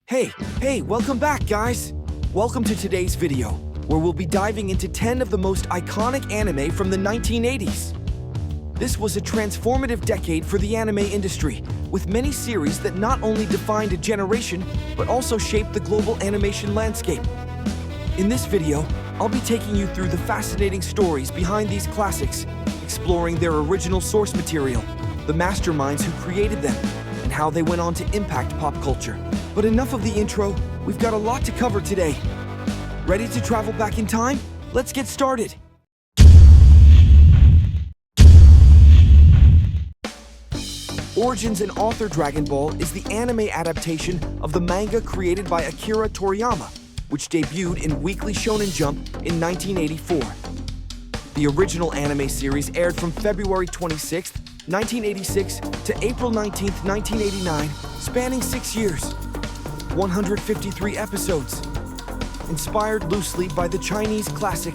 Hey, welcome back, guys! Welcome to today's video, where we'll be diving into 10 of the most iconic anime from the 1980s. This was a transformative decade for the anime industry, with many series that not only defined a generation, but also shaped the global animation landscape. In this video, I'll be taking you through the fascinating stories behind these classics, exploring their original source material, the masterminds who created them, and how they went on to impact pop culture. But enough of the intro, we've got a lot to cover today. Ready to travel back in time? Let's get started! Origins and author Dragon Ball is the anime adaptation of the manga created by Akira Toriyama, which debuted in Weekly Shonen Jump in 1984. The original anime series aired from February 26, 1986 to April 19, 1989, spanning 6 years. 153 episodes. Inspired loosely by the Chinese classic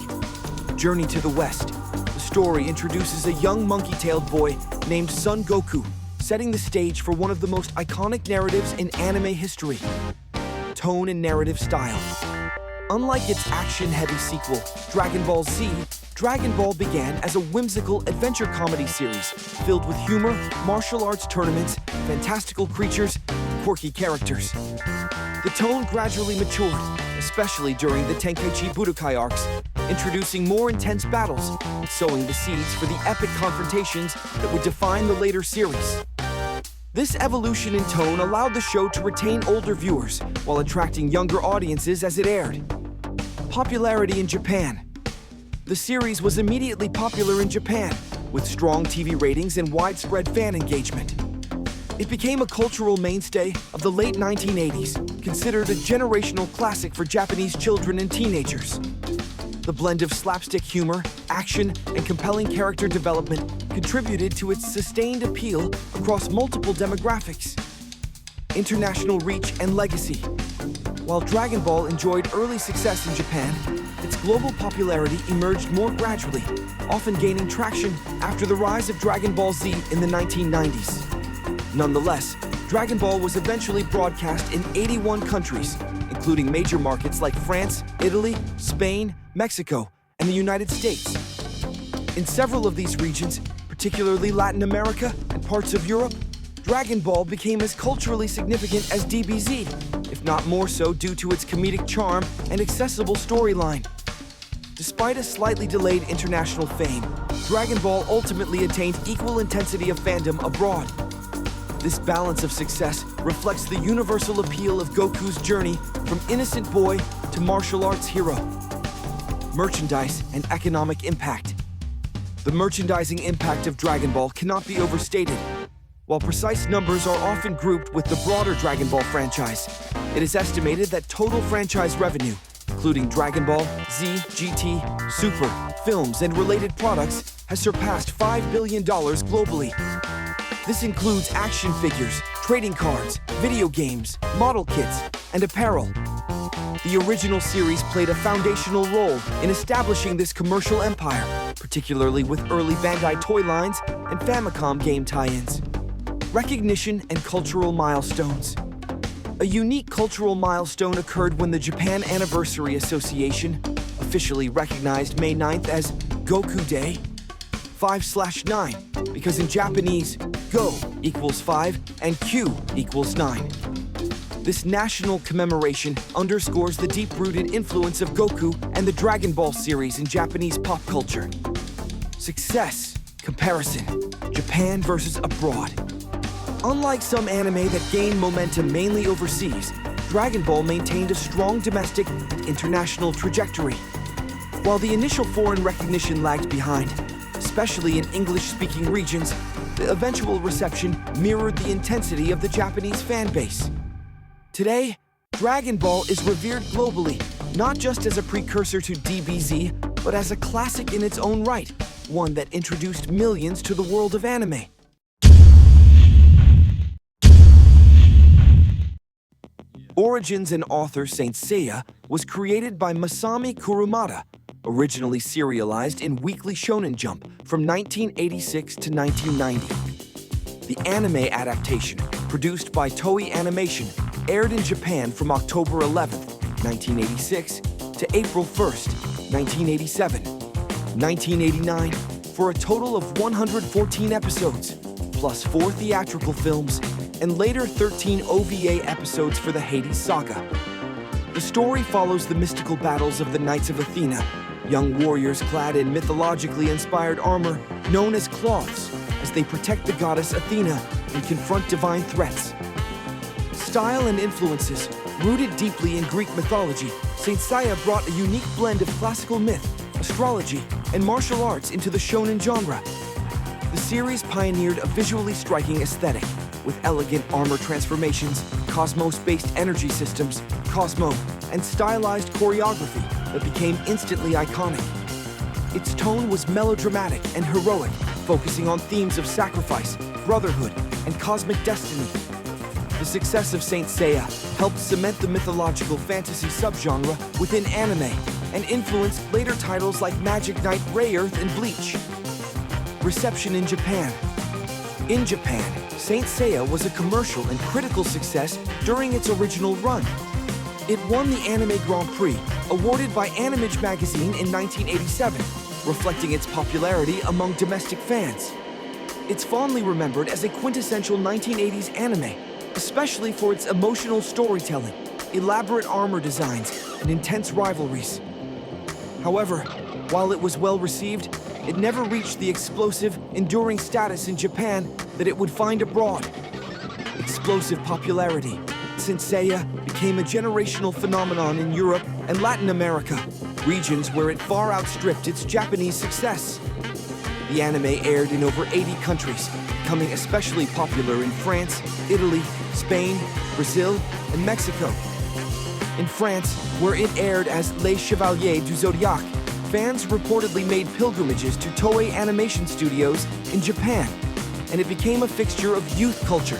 Journey to the West, the story introduces a young monkey-tailed boy named Son Goku, setting the stage for one of the most iconic narratives in anime history. Tone and narrative style. Unlike its action-heavy sequel, Dragon Ball Z, Dragon Ball began as a whimsical adventure comedy series filled with humor, martial arts tournaments, fantastical creatures, and quirky characters. The tone gradually matured, especially during the Tenkaichi Budokai arcs, introducing more intense battles and sowing the seeds for the epic confrontations that would define the later series. This evolution in tone allowed the show to retain older viewers while attracting younger audiences as it aired. Popularity in Japan. The series was immediately popular in Japan, with strong TV ratings and widespread fan engagement. It became a cultural mainstay of the late 1980s, considered a generational classic for Japanese children and teenagers. The blend of slapstick humor, action, and compelling character development contributed to its sustained appeal across multiple demographics. International reach and legacy. While Dragon Ball enjoyed early success in Japan, its global popularity emerged more gradually, often gaining traction after the rise of Dragon Ball Z in the 1990s. Nonetheless, Dragon Ball was eventually broadcast in 81 countries, including major markets like France, Italy, Spain, Mexico, and the United States. In several of these regions, particularly Latin America and parts of Europe, Dragon Ball became as culturally significant as DBZ, if not more so due to its comedic charm and accessible storyline. Despite a slightly delayed international fame, Dragon Ball ultimately attained equal intensity of fandom abroad. This balance of success reflects the universal appeal of Goku's journey from innocent boy to martial arts hero. Merchandise and economic impact. The merchandising impact of Dragon Ball cannot be overstated. While precise numbers are often grouped with the broader Dragon Ball franchise, it is estimated that total franchise revenue, including Dragon Ball, Z, GT, Super, films, and related products, has surpassed $5 billion globally. This includes action figures, trading cards, video games, model kits, and apparel. The original series played a foundational role in establishing this commercial empire, particularly with early Bandai toy lines and Famicom game tie-ins. Recognition and cultural milestones. A unique cultural milestone occurred when the Japan Anniversary Association officially recognized May 9th as Goku Day 5/9, because in Japanese, Go equals 5 and Q equals 9. This national commemoration underscores the deep-rooted influence of Goku and the Dragon Ball series in Japanese pop culture. Success. Comparison. Japan versus abroad. Unlike some anime that gained momentum mainly overseas, Dragon Ball maintained a strong domestic and international trajectory. While the initial foreign recognition lagged behind, especially in English-speaking regions, the eventual reception mirrored the intensity of the Japanese fan base. Today, Dragon Ball is revered globally, not just as a precursor to DBZ, but as a classic in its own right, one that introduced millions to the world of anime. Origins and author Saint Seiya was created by Masami Kurumada, originally serialized in Weekly Shonen Jump from 1986 to 1990. The anime adaptation, produced by Toei Animation, aired in Japan from October 11th, 1986 to April 1st, 1987. 1989 for a total of 114 episodes, plus 4 theatrical films, and later 13 OVA episodes for the Hades saga. The story follows the mystical battles of the Knights of Athena, young warriors clad in mythologically inspired armor known as cloths, as they protect the goddess Athena and confront divine threats. Style and influences rooted deeply in Greek mythology, Saint Seiya brought a unique blend of classical myth, astrology, and martial arts into the shonen genre. The series pioneered a visually striking aesthetic, with elegant armor transformations, cosmos-based energy systems, Cosmo, and stylized choreography that became instantly iconic. Its tone was melodramatic and heroic, focusing on themes of sacrifice, brotherhood, and cosmic destiny. The success of Saint Seiya helped cement the mythological fantasy subgenre within anime and influenced later titles like Magic Knight Rayearth and Bleach. Reception in Japan. In Japan, Saint Seiya was a commercial and critical success during its original run. It won the Anime Grand Prix, awarded by Animage magazine in 1987, reflecting its popularity among domestic fans. It's fondly remembered as a quintessential 1980s anime, especially for its emotional storytelling, elaborate armor designs, and intense rivalries. However, while it was well received, it never reached the explosive, enduring status in Japan that it would find abroad. Explosive popularity, Saint Seiya became a generational phenomenon in Europe and Latin America, regions where it far outstripped its Japanese success. The anime aired in over 80 countries, becoming especially popular in France, Italy, Spain, Brazil, and Mexico. In France, where it aired as Les Chevaliers du Zodiaque, fans reportedly made pilgrimages to Toei Animation Studios in Japan, and it became a fixture of youth culture.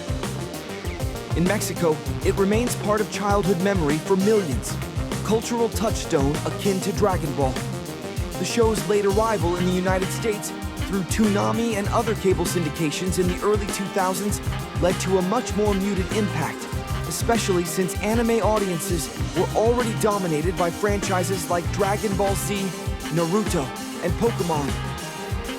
In Mexico, it remains part of childhood memory for millions, a cultural touchstone akin to Dragonball. The show's late arrival in the United States through Toonami and other cable syndications in the early 2000s led to a much more muted impact, especially since anime audiences were already dominated by franchises like Dragon Ball Z, Naruto, and Pokemon.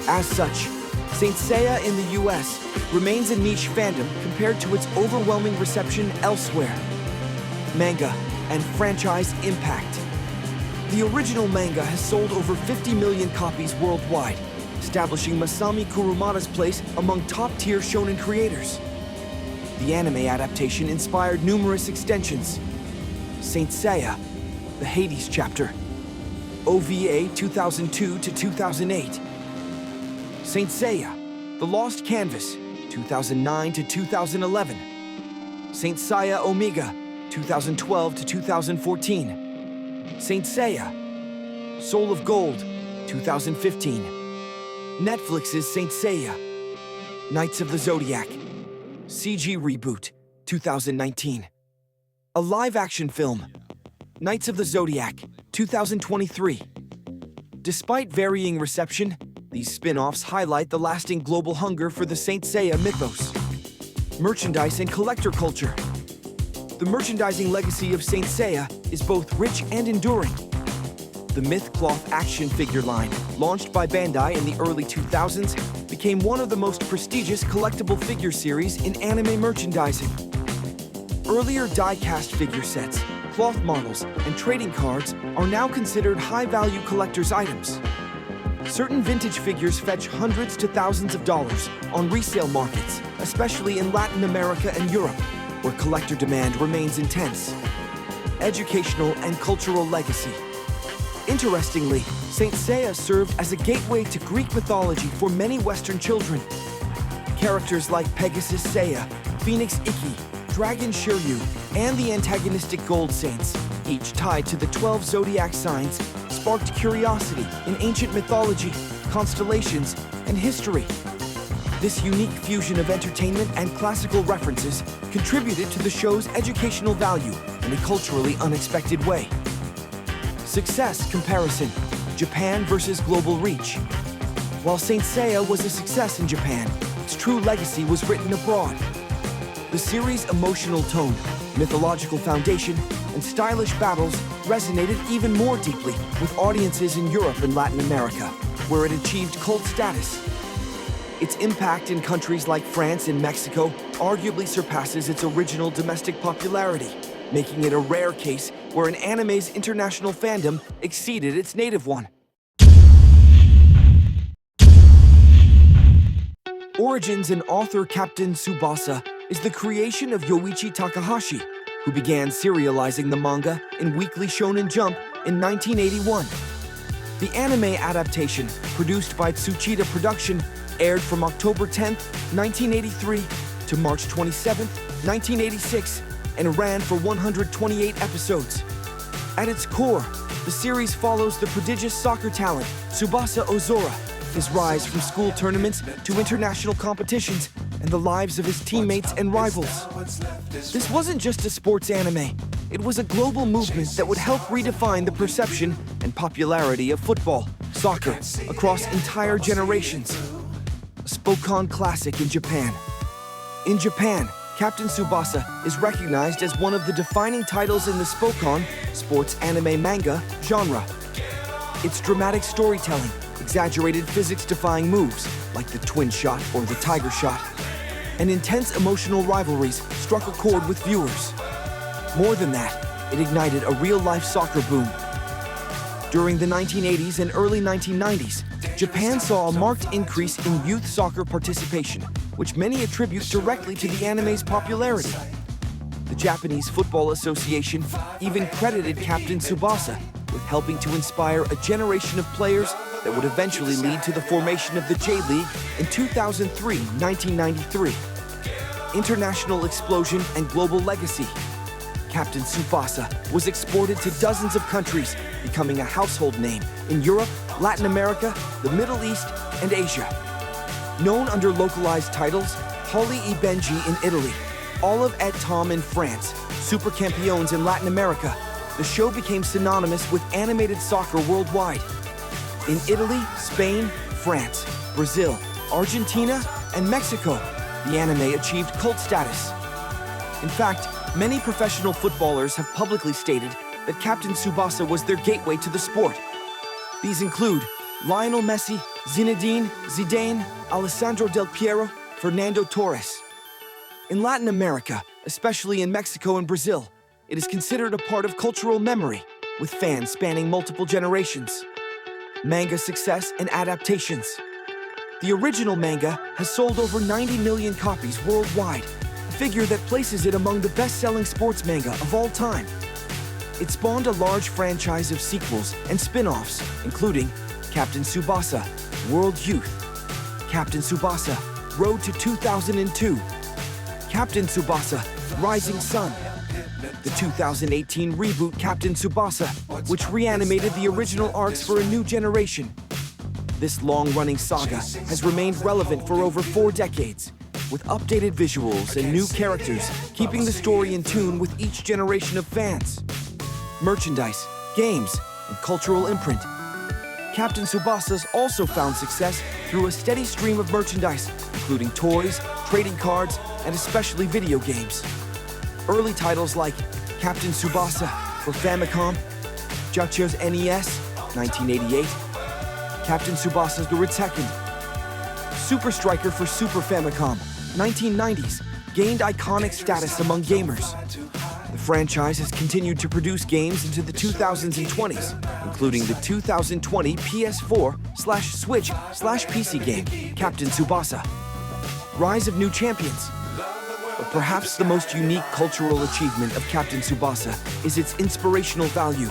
As such, Saint Seiya in the US remains a niche fandom compared to its overwhelming reception elsewhere. Manga and franchise impact. The original manga has sold over 50 million copies worldwide, establishing Masami Kurumada's place among top-tier shonen creators. The anime adaptation inspired numerous extensions. Saint Seiya, the Hades chapter. OVA 2002 to 2008. Saint Seiya, The Lost Canvas, 2009 to 2011. Saint Seiya Omega, 2012 to 2014. Saint Seiya, Soul of Gold, 2015. Netflix's Saint Seiya, Knights of the Zodiac, CG reboot, 2019. A live-action film, Knights of the Zodiac, 2023. Despite varying reception, these spin-offs highlight the lasting global hunger for the Saint Seiya mythos. Merchandise and collector culture. The merchandising legacy of Saint Seiya is both rich and enduring. The Mythcloth action figure line, launched by Bandai in the early 2000s, became one of the most prestigious collectible figure series in anime merchandising. Earlier die-cast figure sets, cloth models, and trading cards are now considered high-value collector's items. Certain vintage figures fetch hundreds to thousands of dollars on resale markets, especially in Latin America and Europe, where collector demand remains intense. Educational and cultural legacy. Interestingly, Saint Seiya served as a gateway to Greek mythology for many Western children. Characters like Pegasus Seya, Phoenix Ikki, Dragon Shiryu, and the antagonistic Gold Saints, each tied to the 12 zodiac signs, sparked curiosity in ancient mythology, constellations, and history. This unique fusion of entertainment and classical references contributed to the show's educational value in a culturally unexpected way. Success comparison, Japan versus global reach. While Saint Seiya was a success in Japan, its true legacy was written abroad. The series' emotional tone, mythological foundation, and stylish battles resonated even more deeply with audiences in Europe and Latin America, where it achieved cult status. Its impact in countries like France and Mexico arguably surpasses its original domestic popularity, making it a rare case where an anime's international fandom exceeded its native one. Origins and author Captain Tsubasa is the creation of Yoichi Takahashi, who began serializing the manga in Weekly Shonen Jump in 1981. The anime adaptation, produced by Tsuchida Production, aired from October 10, 1983 to March 27, 1986, and ran for 128 episodes. At its core, the series follows the prodigious soccer talent Tsubasa Ozora, his rise from school tournaments to international competitions, and the lives of his teammates and rivals. This wasn't just a sports anime. It was a global movement that would help redefine the perception and popularity of football, soccer, across entire generations. A Spokane classic in Japan. In Japan, Captain Tsubasa is recognized as one of the defining titles in the Spokane sports anime manga genre. Its dramatic storytelling, exaggerated physics-defying moves, like the twin shot or the tiger shot, and intense emotional rivalries struck a chord with viewers. More than that, it ignited a real-life soccer boom. During the 1980s and early 1990s, Japan saw a marked increase in youth soccer participation, which many attribute directly to the anime's popularity. The Japanese Football Association even credited Captain Tsubasa with helping to inspire a generation of players that would eventually lead to the formation of the J-League in 2003-1993. International explosion and global legacy. Captain Tsubasa was exported to dozens of countries, becoming a household name in Europe, Latin America, the Middle East, and Asia. Known under localized titles, Holly e Benji in Italy, Olive et Tom in France, Super Campeones in Latin America, the show became synonymous with animated soccer worldwide. In Italy, Spain, France, Brazil, Argentina, and Mexico, the anime achieved cult status. In fact, many professional footballers have publicly stated that Captain Tsubasa was their gateway to the sport. These include Lionel Messi, Zinedine Zidane, Alessandro Del Piero, Fernando Torres. In Latin America, especially in Mexico and Brazil, it is considered a part of cultural memory, with fans spanning multiple generations. Manga success and adaptations. The original manga has sold over 90 million copies worldwide, a figure that places it among the best-selling sports manga of all time. It spawned a large franchise of sequels and spin-offs, including Captain Tsubasa, World Youth, Captain Tsubasa, Road to 2002, Captain Tsubasa, Rising Sun, the 2018 reboot Captain Tsubasa, which reanimated the original arcs for a new generation. This long-running saga has remained relevant for over 4 decades, with updated visuals and new characters, keeping the story in tune with each generation of fans. Merchandise, games, and cultural imprint. Captain Tsubasa's also found success through a steady stream of merchandise, including toys, trading cards, and especially video games. Early titles like Captain Tsubasa for Famicom, Jacho's NES, 1988, Captain Tsubasa the Riteken, Super Striker for Super Famicom, 1990s, gained iconic status among gamers. The franchise has continued to produce games into the 2000s and 20s, including the 2020 PS4/Switch/PC game, Captain Tsubasa. Rise of New Champions. But perhaps the most unique cultural achievement of Captain Tsubasa is its inspirational value.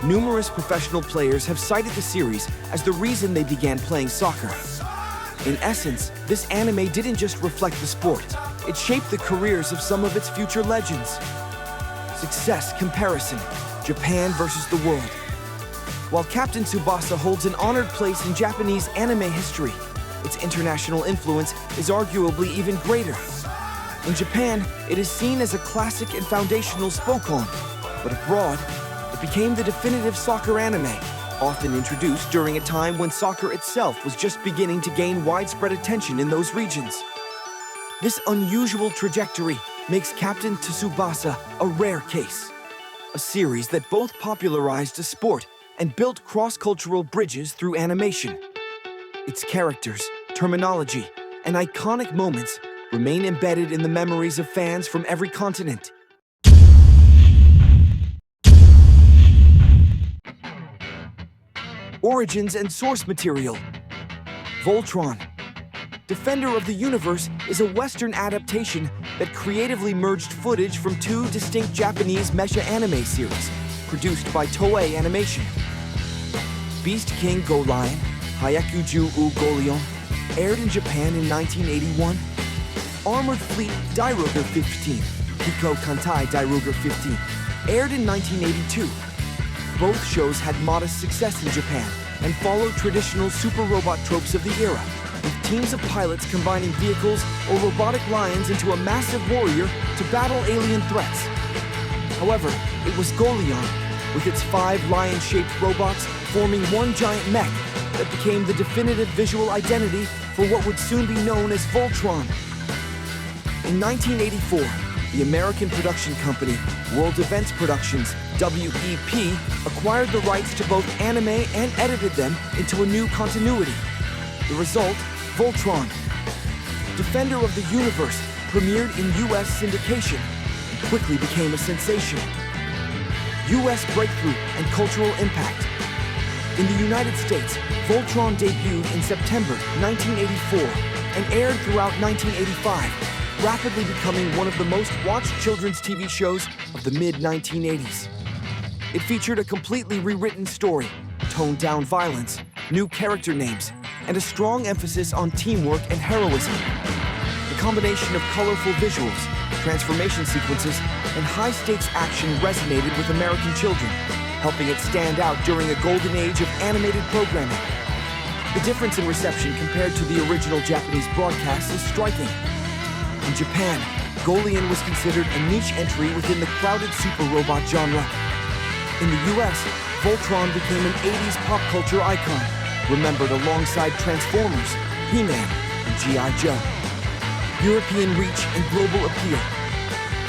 Numerous professional players have cited the series as the reason they began playing soccer. In essence, this anime didn't just reflect the sport, it shaped the careers of some of its future legends. Success comparison, Japan versus the world. While Captain Tsubasa holds an honored place in Japanese anime history, its international influence is arguably even greater. In Japan, it is seen as a classic and foundational Spokane, but abroad, it became the definitive soccer anime, often introduced during a time when soccer itself was just beginning to gain widespread attention in those regions. This unusual trajectory makes Captain Tsubasa a rare case. A series that both popularized a sport and built cross-cultural bridges through animation. Its characters, terminology, and iconic moments remain embedded in the memories of fans from every continent. Origins and source material. Voltron. Defender of the Universe is a Western adaptation that creatively merged footage from two distinct Japanese mecha anime series, produced by Toei Animation. Beast King Go Lion, Hyakuju U Golion, aired in Japan in 1981. Armored Fleet Dairuger 15, Hiko Kantai Dairuger 15, aired in 1982. Both shows had modest success in Japan and followed traditional super robot tropes of the era, with teams of pilots combining vehicles or robotic lions into a massive warrior to battle alien threats. However, it was Golion, with its 5 lion-shaped robots forming one giant mech, that became the definitive visual identity for what would soon be known as Voltron. In 1984, the American production company World Events Productions, WEP, acquired the rights to both anime and edited them into a new continuity. The result, Voltron. Defender of the Universe premiered in U.S. syndication and quickly became a sensation. U.S. breakthrough and cultural impact. In the United States, Voltron debuted in September 1984 and aired throughout 1985, rapidly becoming one of the most watched children's TV shows of the mid-1980s. It featured a completely rewritten story, toned-down violence, new character names, and a strong emphasis on teamwork and heroism. The combination of colorful visuals, transformation sequences, and high-stakes action resonated with American children, helping it stand out during a golden age of animated programming. The difference in reception compared to the original Japanese broadcast is striking. In Japan, Golion was considered a niche entry within the crowded super robot genre. In the US, Voltron became an 80s pop culture icon, remembered alongside Transformers, He-Man, and G.I. Joe. European reach and global appeal.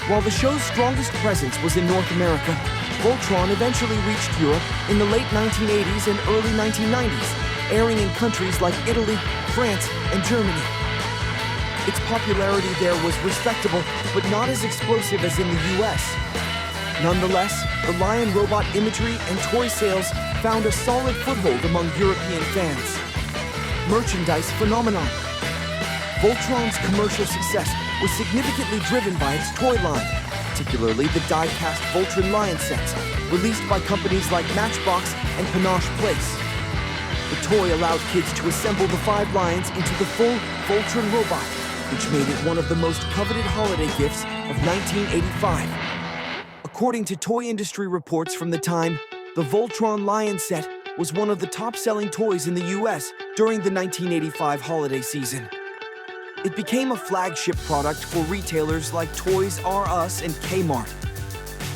While the show's strongest presence was in North America, Voltron eventually reached Europe in the late 1980s and early 1990s, airing in countries like Italy, France, and Germany. Its popularity there was respectable, but not as explosive as in the US. Nonetheless, the lion robot imagery and toy sales found a solid foothold among European fans. Merchandise phenomenon. Voltron's commercial success was significantly driven by its toy line, particularly the die-cast Voltron lion sets, released by companies like Matchbox and Panache Place. The toy allowed kids to assemble the 5 lions into the full Voltron robot, which made it one of the most coveted holiday gifts of 1985. According to toy industry reports from the time, the Voltron lion set was one of the top-selling toys in the US during the 1985 holiday season. It became a flagship product for retailers like Toys R Us and Kmart.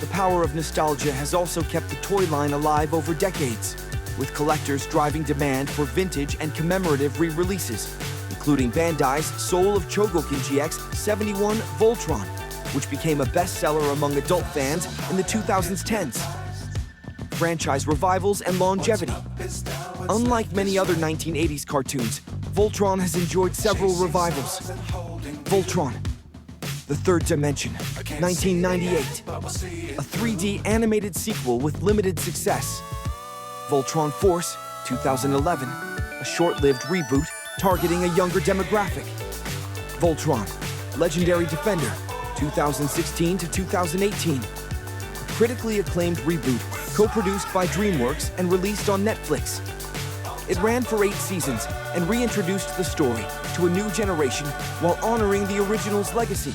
The power of nostalgia has also kept the toy line alive over decades, with collectors driving demand for vintage and commemorative re-releases, including Bandai's Soul of Chogokin GX 71 Voltron, which became a bestseller among adult fans in the 2010s. Franchise revivals and longevity. Unlike many other 1980s cartoons, Voltron has enjoyed several revivals. Voltron, The Third Dimension, 1998, a 3D animated sequel with limited success. Voltron Force, 2011, a short-lived reboot targeting a younger demographic. Voltron, Legendary Defender, 2016 to 2018, a critically acclaimed reboot co-produced by DreamWorks and released on Netflix. It ran for 8 seasons and reintroduced the story to a new generation while honoring the original's legacy.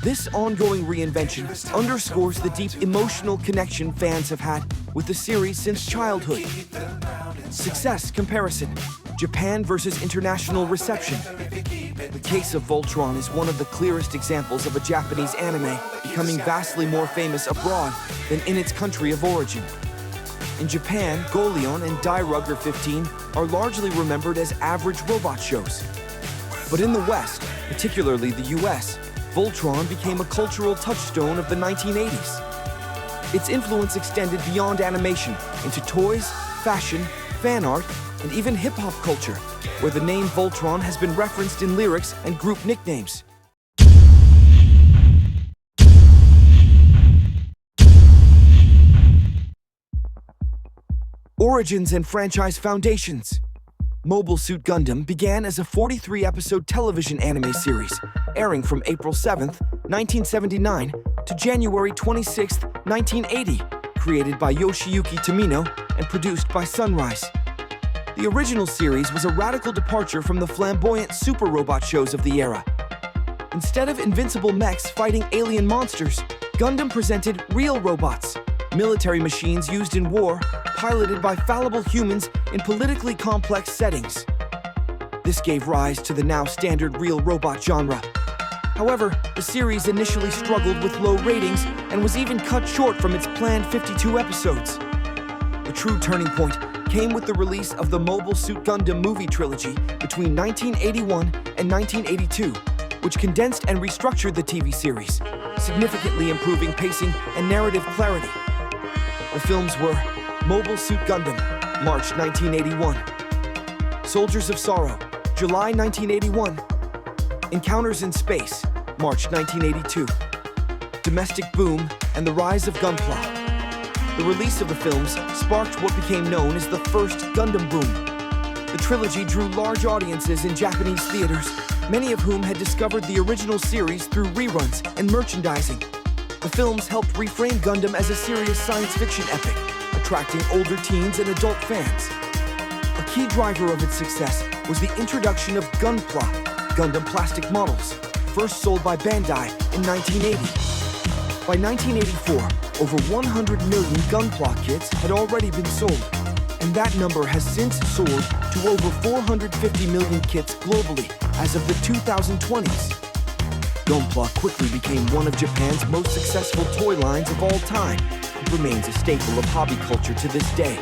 This ongoing reinvention underscores the deep emotional connection fans have had with the series since childhood. Success comparison. Japan versus international reception. The case of Voltron is one of the clearest examples of a Japanese anime becoming vastly more famous abroad than in its country of origin. In Japan, Golion and Dairuger 15 are largely remembered as average robot shows. But in the West, particularly the US, Voltron became a cultural touchstone of the 1980s. Its influence extended beyond animation into toys, fashion, fan art, and even hip-hop culture, where the name Voltron has been referenced in lyrics and group nicknames. Origins and franchise foundations. Mobile Suit Gundam began as a 43-episode television anime series, airing from April 7th, 1979 to January 26th, 1980, created by Yoshiyuki Tomino and produced by Sunrise. The original series was a radical departure from the flamboyant super robot shows of the era. Instead of invincible mechs fighting alien monsters, Gundam presented real robots, military machines used in war, piloted by fallible humans in politically complex settings. This gave rise to the now standard real robot genre. However, the series initially struggled with low ratings and was even cut short from its planned 52 episodes. The true turning point came with the release of the Mobile Suit Gundam movie trilogy between 1981 and 1982, which condensed and restructured the TV series, significantly improving pacing and narrative clarity. The films were Mobile Suit Gundam, March 1981. Soldiers of Sorrow, July 1981. Encounters in Space, March 1982. Domestic Boom and the Rise of Gunpla. The release of the films sparked what became known as the first Gundam boom. The trilogy drew large audiences in Japanese theaters, many of whom had discovered the original series through reruns and merchandising. The films helped reframe Gundam as a serious science fiction epic, attracting older teens and adult fans. A key driver of its success was the introduction of Gunpla, Gundam plastic models, first sold by Bandai in 1980. By 1984, over 100 million Gunpla kits had already been sold, and that number has since soared to over 450 million kits globally as of the 2020s. Gunpla quickly became one of Japan's most successful toy lines of all time and remains a staple of hobby culture to this day.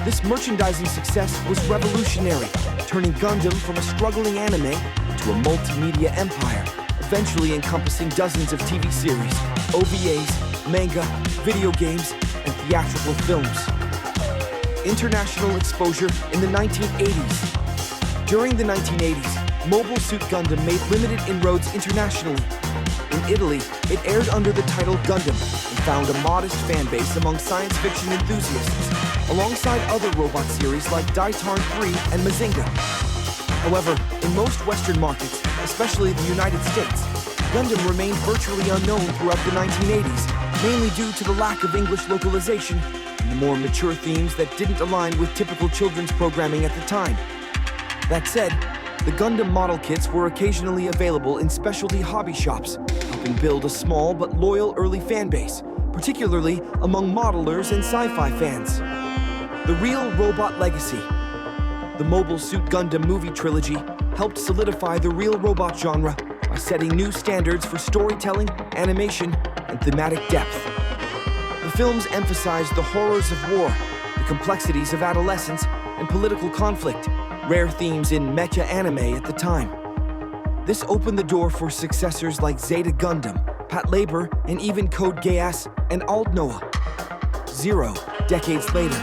This merchandising success was revolutionary, turning Gundam from a struggling anime into a multimedia empire, eventually encompassing dozens of TV series, OVAs, manga, video games, and theatrical films. International exposure in the 1980s. During the 1980s, Mobile Suit Gundam made limited inroads internationally. In Italy, it aired under the title Gundam and found a modest fan base among science fiction enthusiasts, alongside other robot series like Daitarn 3 and Mazinga. However, in most Western markets, especially the United States, Gundam remained virtually unknown throughout the 1980s, mainly due to the lack of English localization and the more mature themes that didn't align with typical children's programming at the time. That said, the Gundam model kits were occasionally available in specialty hobby shops, helping build a small but loyal early fan base, particularly among modelers and sci-fi fans. The real robot legacy. The Mobile Suit Gundam movie trilogy helped solidify the real robot genre by setting new standards for storytelling, animation, and thematic depth. The films emphasized the horrors of war, the complexities of adolescence, and political conflict, rare themes in mecha anime at the time. This opened the door for successors like Zeta Gundam, Patlabor, and even Code Geass and Aldnoah. Zero, decades later.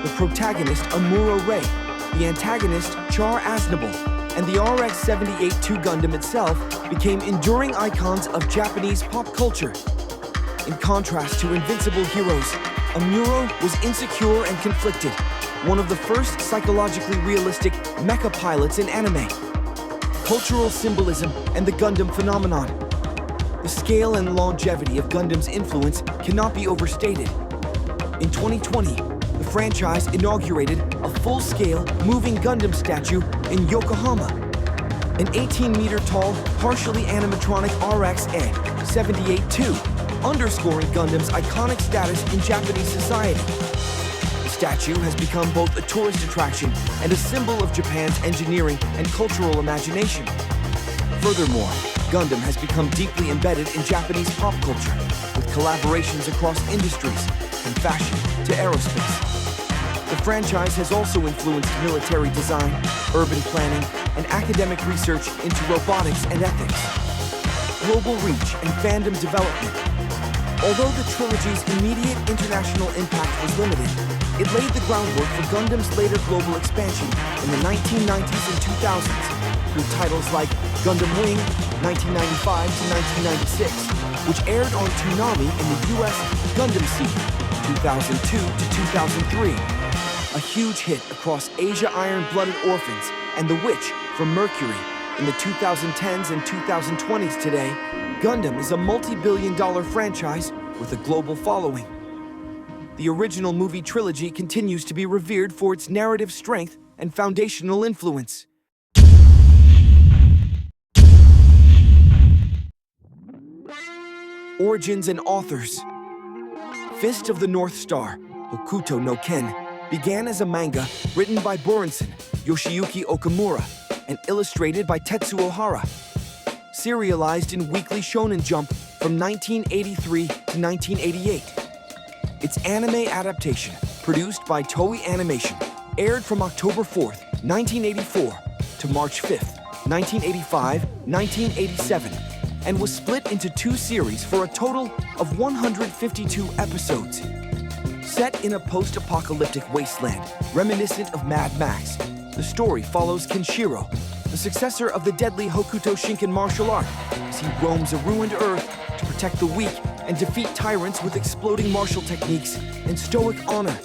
The protagonist, Amuro Ray, the antagonist, Char Aznable, and the RX-78-2 Gundam itself became enduring icons of Japanese pop culture. In contrast to invincible heroes, Amuro was insecure and conflicted, one of the first psychologically realistic mecha pilots in anime. Cultural symbolism and the Gundam phenomenon. The scale and longevity of Gundam's influence cannot be overstated. In 2020, the franchise inaugurated a full-scale moving Gundam statue in Yokohama. An 18-meter-tall, partially animatronic RX-78-2, underscoring Gundam's iconic status in Japanese society. The statue has become both a tourist attraction and a symbol of Japan's engineering and cultural imagination. Furthermore, Gundam has become deeply embedded in Japanese pop culture, with collaborations across industries, from fashion to aerospace. The franchise has also influenced military design, urban planning, and academic research into robotics and ethics. global reach and fandom development. Although the trilogy's immediate international impact was limited, it laid the groundwork for Gundam's later global expansion in the 1990s and 2000s through titles like Gundam Wing, 1995 to 1996, which aired on Toonami in the US, Gundam Seed, 2002 to 2003. A huge hit across Asia, Iron-Blooded Orphans, and The Witch from Mercury. In the 2010s and 2020s today, Gundam is a multi-billion-dollar franchise with a global following. The original movie trilogy continues to be revered for its narrative strength and foundational influence. Origins and authors. Fist of the North Star, Hokuto no Ken, began as a manga written by Borenson, Yoshiyuki Okamura, and illustrated by Tetsuo Hara. Serialized in Weekly Shonen Jump from 1983 to 1988. Its anime adaptation, produced by Toei Animation, aired from October 4th, 1984 to March 5th, 1985-1987, and was split into 2 series for a total of 152 episodes. Set in a post-apocalyptic wasteland reminiscent of Mad Max, the story follows Kenshiro, the successor of the deadly Hokuto Shinken martial art, as he roams a ruined Earth to protect the weak and defeat tyrants with exploding martial techniques and stoic honor.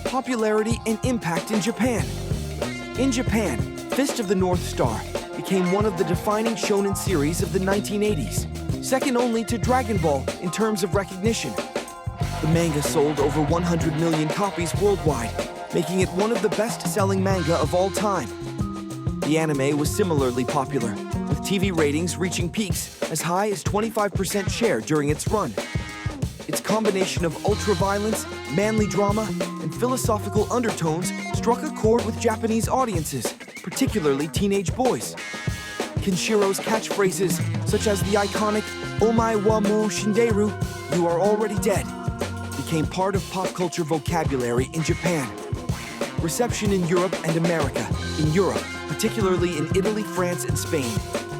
Popularity and impact in Japan. In Japan, Fist of the North Star became one of the defining shonen series of the 1980s, second only to Dragonball in terms of recognition. The manga sold over 100 million copies worldwide, making it one of the best-selling manga of all time. The anime was similarly popular, with TV ratings reaching peaks as high as 25% share during its run. Its combination of ultra-violence, manly drama, and philosophical undertones struck a chord with Japanese audiences, particularly teenage boys. Kenshiro's catchphrases, such as the iconic "Omae wa mou shinderu," "You are already dead," became part of pop culture vocabulary in Japan. Reception in Europe and America. In Europe, particularly in Italy, France, and Spain,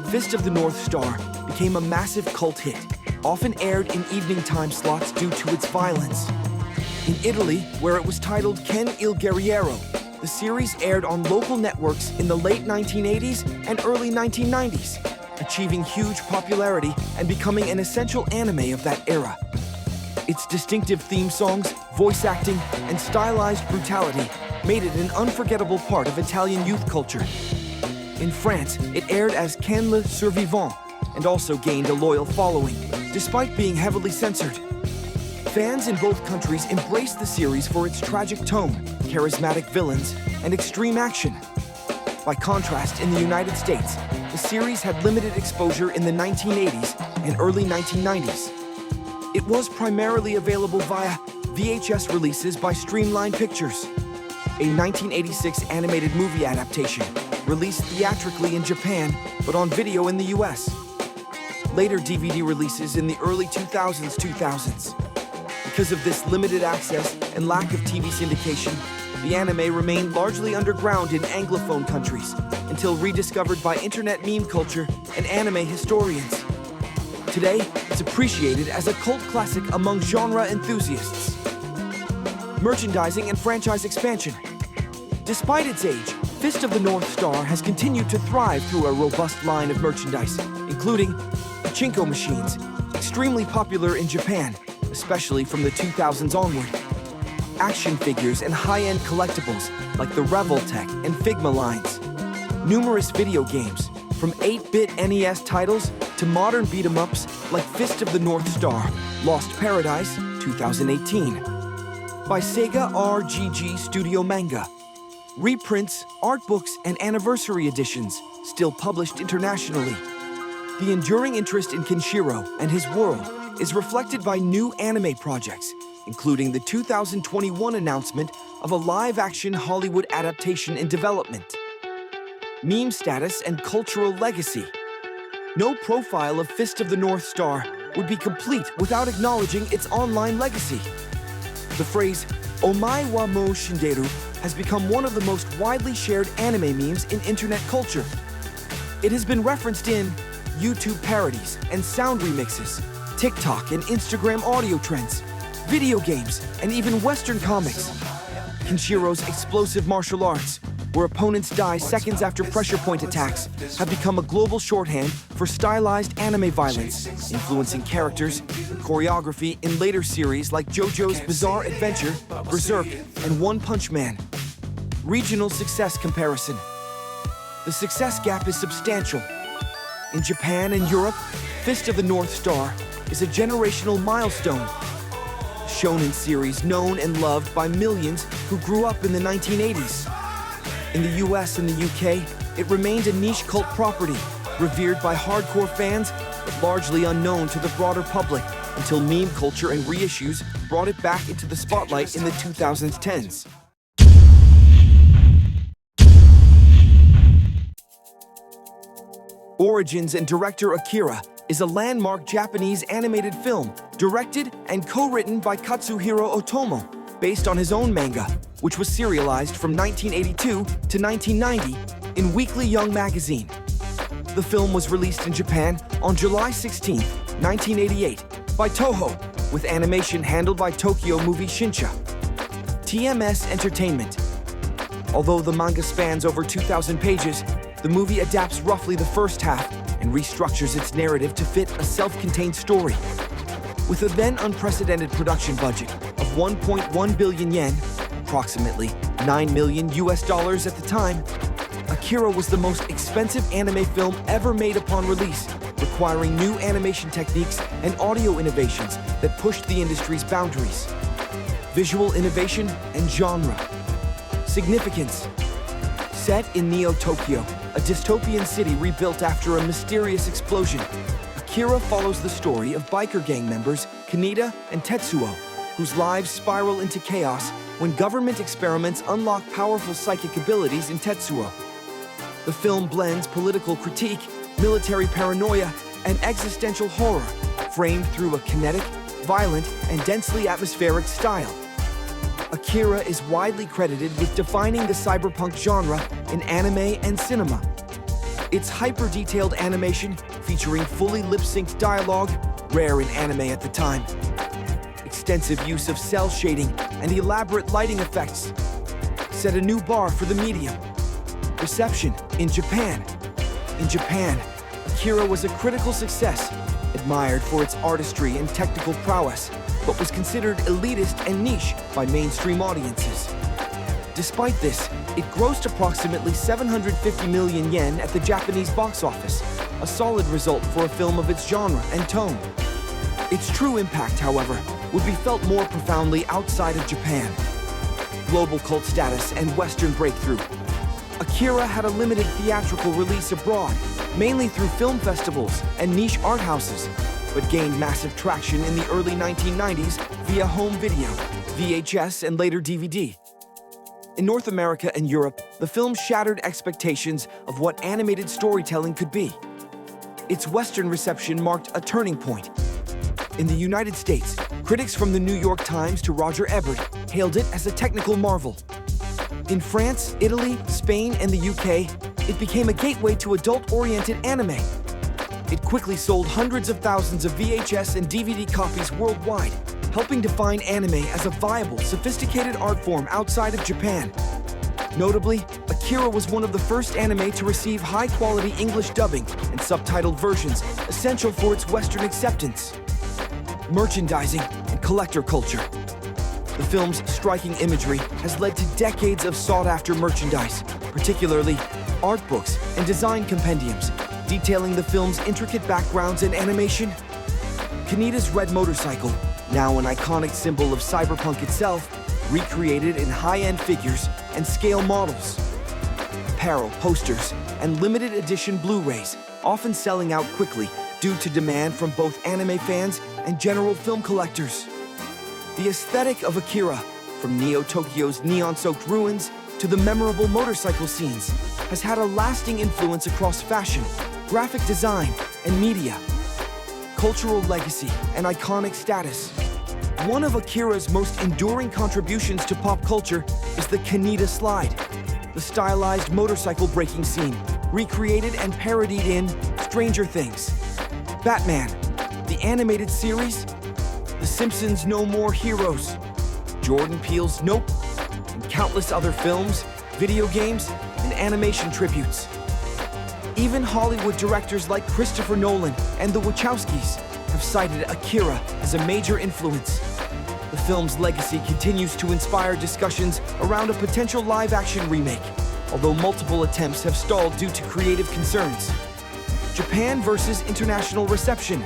Fist of the North Star became a massive cult hit, often aired in evening time slots due to its violence. In Italy, where it was titled Ken il Guerriero, the series aired on local networks in the late 1980s and early 1990s, achieving huge popularity and becoming an essential anime of that era. Its distinctive theme songs, voice acting, and stylized brutality made it an unforgettable part of Italian youth culture. In France, it aired as Ken le Survivant and also gained a loyal following, despite being heavily censored. Fans in both countries embraced the series for its tragic tone, charismatic villains, and extreme action. By contrast, in the United States, the series had limited exposure in the 1980s and early 1990s. It was primarily available via VHS releases by Streamline Pictures, a 1986 animated movie adaptation, released theatrically in Japan, but on video in the US. Later DVD releases in the early 2000s. Because of this limited access and lack of TV syndication, the anime remained largely underground in Anglophone countries until rediscovered by internet meme culture and anime historians. Today, it's appreciated as a cult classic among genre enthusiasts. Merchandising and franchise expansion. Despite its age, Fist of the North Star has continued to thrive through a robust line of merchandise, including pachinko machines, extremely popular in Japan, especially from the 2000s onward, action figures and high-end collectibles like the Revoltech and Figma lines, numerous video games, from 8-bit NES titles to modern beat-em-ups like Fist of the North Star, Lost Paradise, 2018. By Sega RGG Studio Manga. Reprints, art books, and anniversary editions, still published internationally. The enduring interest in Kenshiro and his world is reflected by new anime projects, including the 2021 announcement of a live-action Hollywood adaptation in development. Meme status and cultural legacy. No profile of Fist of the North Star would be complete without acknowledging its online legacy. The phrase, "Omae wa mou shinderu," has become one of the most widely shared anime memes in internet culture. It has been referenced in YouTube parodies and sound remixes, TikTok and Instagram audio trends, video games, and even Western comics. Kenshiro's explosive martial arts, where opponents die seconds after pressure point attacks, have become a global shorthand for stylized anime violence, influencing characters and choreography in later series like JoJo's Bizarre Adventure, Berserk, and One Punch Man. Regional success comparison. The success gap is substantial. In Japan and Europe, Fist of the North Star is a generational milestone. A shonen series known and loved by millions who grew up in the 1980s. In the US and the UK, it remained a niche cult property, revered by hardcore fans, but largely unknown to the broader public until meme culture and reissues brought it back into the spotlight in the 2010s. Origins and director Akira is a landmark Japanese animated film directed and co-written by Katsuhiro Otomo, based on his own manga, which was serialized from 1982 to 1990 in Weekly Young magazine. The film was released in Japan on July 16, 1988, by Toho, with animation handled by Tokyo Movie Shinsha. TMS Entertainment. Although the manga spans over 2,000 pages, the movie adapts roughly the first half and restructures its narrative to fit a self-contained story. With a then unprecedented production budget of 1.1 billion yen, approximately $9 million at the time, Akira was the most expensive anime film ever made upon release, requiring new animation techniques and audio innovations that pushed the industry's boundaries. Visual innovation and genre. Significance. Set in Neo-Tokyo, a dystopian city rebuilt after a mysterious explosion, Akira follows the story of biker gang members Kaneda and Tetsuo, whose lives spiral into chaos when government experiments unlock powerful psychic abilities in Tetsuo. The film blends political critique, military paranoia, and existential horror, framed through a kinetic, violent, and densely atmospheric style. Akira is widely credited with defining the cyberpunk genre in anime and cinema. Its hyper-detailed animation, featuring fully lip-synced dialogue, rare in anime at the time. Extensive use of cell shading and elaborate lighting effects set a new bar for the medium. Reception in Japan. In Japan, Akira was a critical success, admired for its artistry and technical prowess, but was considered elitist and niche by mainstream audiences. Despite this, it grossed approximately 750 million yen at the Japanese box office, a solid result for a film of its genre and tone. Its true impact, however, would be felt more profoundly outside of Japan. Global cult status and Western breakthrough. Akira had a limited theatrical release abroad, mainly through film festivals and niche art houses, but gained massive traction in the early 1990s via home video, VHS, and later DVD. In North America and Europe, the film shattered expectations of what animated storytelling could be. Its Western reception marked a turning point. In the United States, critics from the New York Times to Roger Ebert hailed it as a technical marvel. In France, Italy, Spain, and the UK, it became a gateway to adult-oriented anime. It quickly sold hundreds of thousands of VHS and DVD copies worldwide, helping define anime as a viable, sophisticated art form outside of Japan. Notably, Akira was one of the first anime to receive high-quality English dubbing and subtitled versions, essential for its Western acceptance. Merchandising and collector culture. The film's striking imagery has led to decades of sought-after merchandise, particularly art books and design compendiums, detailing the film's intricate backgrounds and animation. Kaneda's red motorcycle, now an iconic symbol of cyberpunk itself, recreated in high-end figures and scale models. Apparel, posters, and limited edition Blu-rays, often selling out quickly due to demand from both anime fans and general film collectors. The aesthetic of Akira, from Neo-Tokyo's neon-soaked ruins to the memorable motorcycle scenes, has had a lasting influence across fashion, graphic design, and media. Cultural legacy and iconic status. One of Akira's most enduring contributions to pop culture is the Kaneda slide, the stylized motorcycle breaking scene, recreated and parodied in Stranger Things, Batman, the animated series, The Simpsons' No More Heroes, Jordan Peele's Nope, and countless other films, video games, and animation tributes. Even Hollywood directors like Christopher Nolan and the Wachowskis have cited Akira as a major influence. The film's legacy continues to inspire discussions around a potential live-action remake, although multiple attempts have stalled due to creative concerns. Japan versus international reception.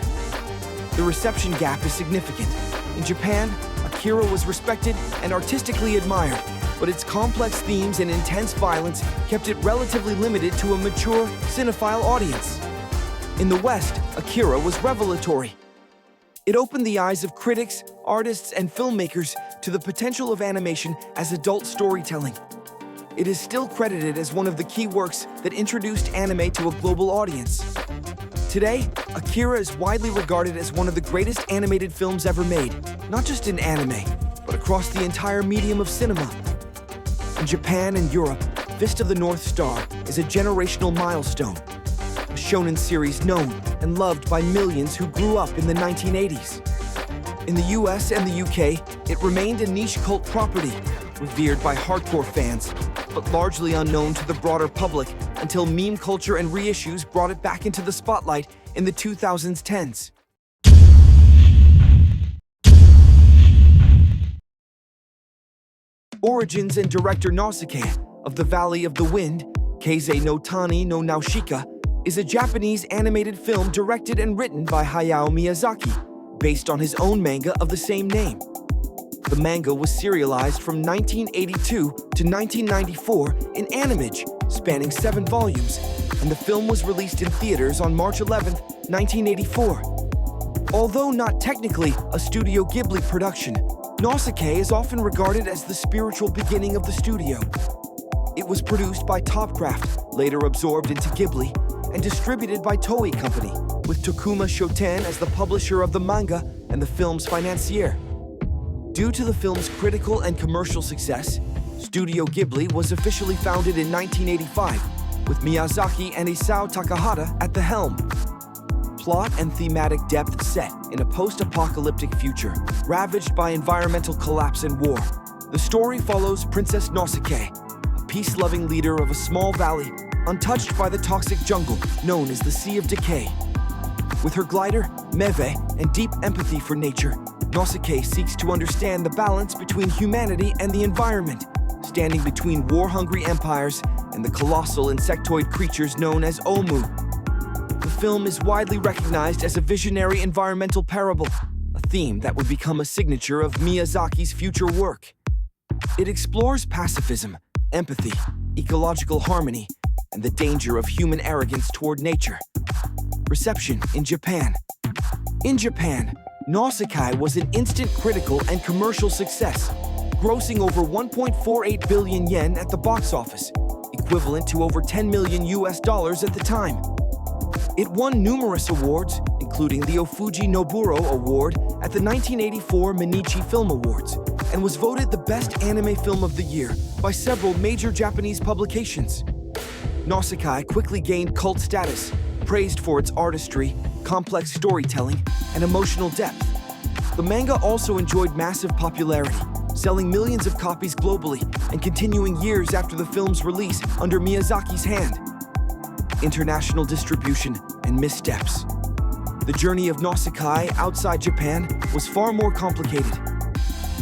The reception gap is significant. In Japan, Akira was respected and artistically admired, but its complex themes and intense violence kept it relatively limited to a mature, cinephile audience. In the West, Akira was revelatory. It opened the eyes of critics, artists, and filmmakers to the potential of animation as adult storytelling. It is still credited as one of the key works that introduced anime to a global audience. Today, Akira is widely regarded as one of the greatest animated films ever made, not just in anime, but across the entire medium of cinema. In Japan and Europe, Fist of the North Star is a generational milestone, a shonen series known and loved by millions who grew up in the 1980s. In the US and the UK, it remained a niche cult property, revered by hardcore fans, but largely unknown to the broader public until meme culture and reissues brought it back into the spotlight in the 2010s. Origins and director Nausicaa of the Valley of the Wind, Keizei no Tani no Nausicaa, is a Japanese animated film directed and written by Hayao Miyazaki, based on his own manga of the same name. The manga was serialized from 1982 to 1994 in Animage, spanning 7 volumes, and the film was released in theaters on March 11, 1984. Although not technically a Studio Ghibli production, Nausicaa is often regarded as the spiritual beginning of the studio. It was produced by Topcraft, later absorbed into Ghibli, and distributed by Toei Company, with Tokuma Shoten as the publisher of the manga and the film's financier. Due to the film's critical and commercial success, Studio Ghibli was officially founded in 1985, with Miyazaki and Isao Takahata at the helm. Plot and thematic depth set in a post-apocalyptic future, ravaged by environmental collapse and war. The story follows Princess Nausicaa, a peace-loving leader of a small valley, untouched by the toxic jungle known as the Sea of Decay. With her glider, Meve, and deep empathy for nature, Nausicaa seeks to understand the balance between humanity and the environment, standing between war-hungry empires and the colossal insectoid creatures known as Omu. The film is widely recognized as a visionary environmental parable, a theme that would become a signature of Miyazaki's future work. It explores pacifism, empathy, ecological harmony, and the danger of human arrogance toward nature. Reception in Japan. In Japan, Nausicaa was an instant critical and commercial success, grossing over 1.48 billion yen at the box office, equivalent to over $10 million at the time. It won numerous awards, including the Ofuji Noburo Award at the 1984 Mainichi Film Awards, and was voted the best anime film of the year by several major Japanese publications. Nausicaa quickly gained cult status, praised for its artistry, complex storytelling, and emotional depth. The manga also enjoyed massive popularity, selling millions of copies globally and continuing years after the film's release under Miyazaki's hand. International distribution and missteps. The journey of Nausicaa outside Japan was far more complicated.